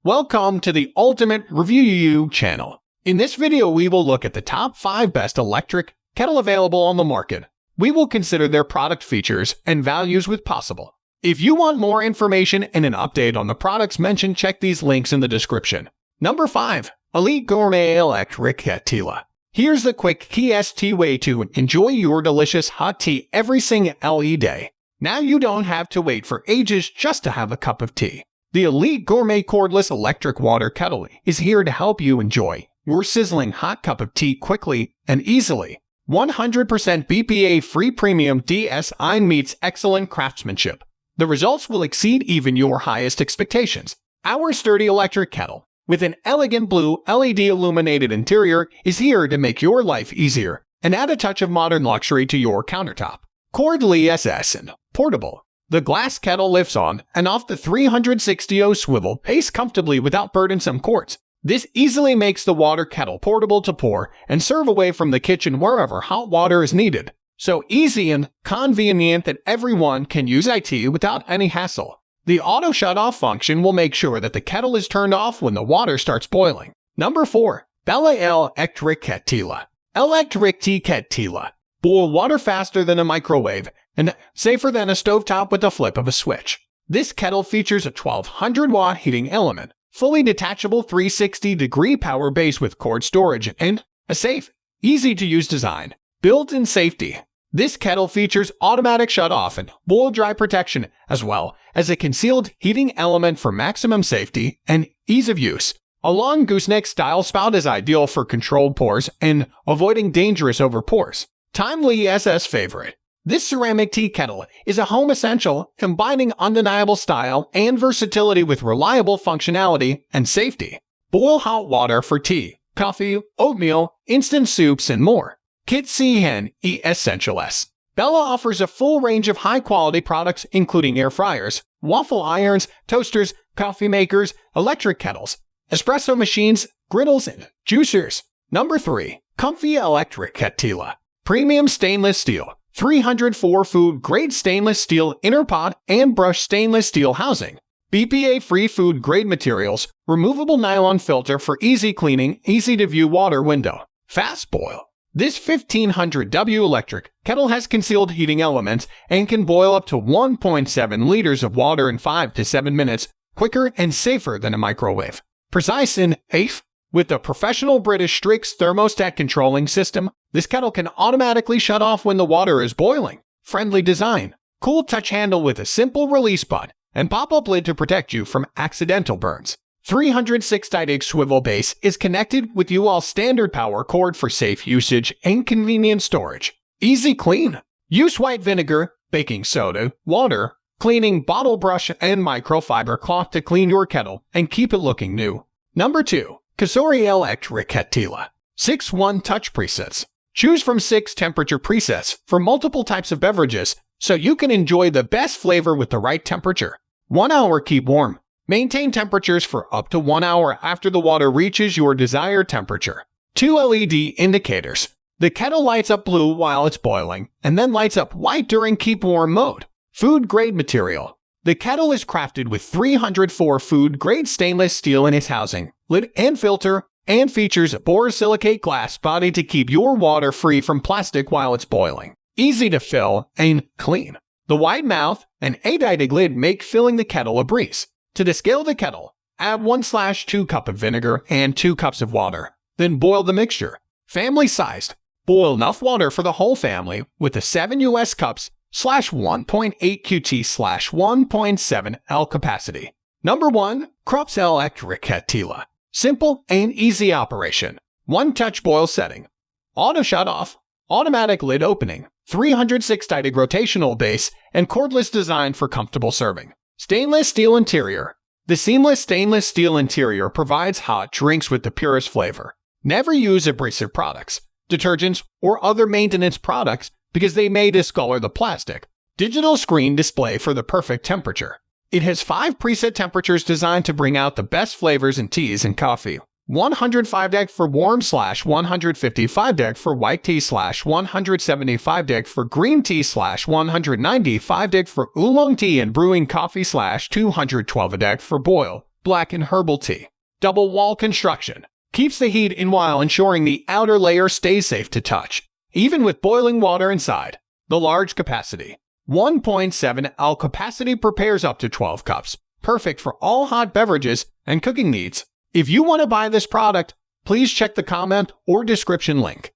Welcome to the Ultimate Review channel. In this video, we will look at the top 5 best electric kettle available on the market. We will consider their product features and values with possible. If you want more information and an update on the products mentioned, check these links in the description. Number 5. Elite Gourmet Electric Kettle. Here's the quick KST way to enjoy your delicious hot tea every single day. Now you don't have to wait for ages just to have a cup of tea. The Elite Gourmet Cordless Electric Water Kettle is here to help you enjoy your sizzling hot cup of tea quickly and easily. 100% BPA-free premium design meets excellent craftsmanship. The results will exceed even your highest expectations. Our sturdy electric kettle, with an elegant blue LED illuminated interior, is here to make your life easier and add a touch of modern luxury to your countertop. Cordless and portable. The glass kettle lifts on and off the 360° swivel base comfortably without burdensome cords. This easily makes the water kettle portable to pour and serve away from the kitchen wherever hot water is needed. So easy and convenient that everyone can use it without any hassle. The auto shut-off function will make sure that the kettle is turned off when the water starts boiling. Number 4. Bella Electric Kettle. Electric tea kettle. Boil water faster than a microwave and safer than a stovetop with the flip of a switch. This kettle features a 1200-watt heating element, fully detachable 360-degree power base with cord storage, and a safe, easy-to-use design. Built-in safety. This kettle features automatic shut-off and boil-dry protection, as well as a concealed heating element for maximum safety and ease of use. A long gooseneck-style spout is ideal for controlled pours and avoiding dangerous overpours. Timely SS favorite. This ceramic tea kettle is a home essential, combining undeniable style and versatility with reliable functionality and safety. Boil hot water for tea, coffee, oatmeal, instant soups, and more. Kit CN Essentials. Bella offers a full range of high-quality products including air fryers, waffle irons, toasters, coffee makers, electric kettles, espresso machines, griddles, and juicers. Number 3. Comfy Electric Kettle. Premium stainless steel. 304 food-grade stainless steel inner pot and brushed stainless steel housing. BPA-free food-grade materials. Removable nylon filter for easy cleaning. Easy-to-view water window. Fast boil. This 1500W electric kettle has concealed heating elements and can boil up to 1.7 liters of water in 5 to 7 minutes, quicker and safer than a microwave. Precise and safe. With the professional British Strix thermostat controlling system, this kettle can automatically shut off when the water is boiling. Friendly design. Cool touch handle with a simple release button and pop-up lid to protect you from accidental burns. 360° swivel base is connected with UL standard power cord for safe usage and convenient storage. Easy clean. Use white vinegar, baking soda, water, cleaning bottle brush, and microfiber cloth to clean your kettle and keep it looking new. Number 2. Kasori Electric Kettle. 6 one-touch presets. Choose from 6 temperature presets for multiple types of beverages so you can enjoy the best flavor with the right temperature. 1 hour keep warm. Maintain temperatures for up to 1 hour after the water reaches your desired temperature. 2 LED indicators. The kettle lights up blue while it's boiling and then lights up white during keep warm mode. Food-grade material. The kettle is crafted with 304 food-grade stainless steel in its housing, lid, and filter, and features a borosilicate glass body to keep your water free from plastic while it's boiling. Easy to fill and clean. The wide mouth and eight-eyed lid make filling the kettle a breeze. To descale the kettle, add 1/2 cup of vinegar and 2 cups of water. Then boil the mixture. Family-sized. Boil enough water for the whole family with a 7 US cups /1.8 QT/1.7 L capacity. Number 1. Krups Electric Kettle. Simple and easy operation. One-touch boil setting. Auto shut-off. Automatic lid opening. 360° rotational base and cordless design for comfortable serving. Stainless steel interior. The seamless stainless steel interior provides hot drinks with the purest flavor. Never use abrasive products, detergents, or other maintenance products because they may discolor the plastic. Digital screen display for the perfect temperature. It has 5 preset temperatures designed to bring out the best flavors in teas and coffee. 105° for warm /155° for white tea /175° for green tea /195° for oolong tea and brewing coffee /212° for boil, Black and herbal tea. Double wall construction. Keeps the heat in while ensuring the outer layer stays safe to touch, even with boiling water inside. The large capacity. 1.7 L capacity prepares up to 12 cups. Perfect for all hot beverages and cooking needs. If you want to buy this product, please check the comment or description link.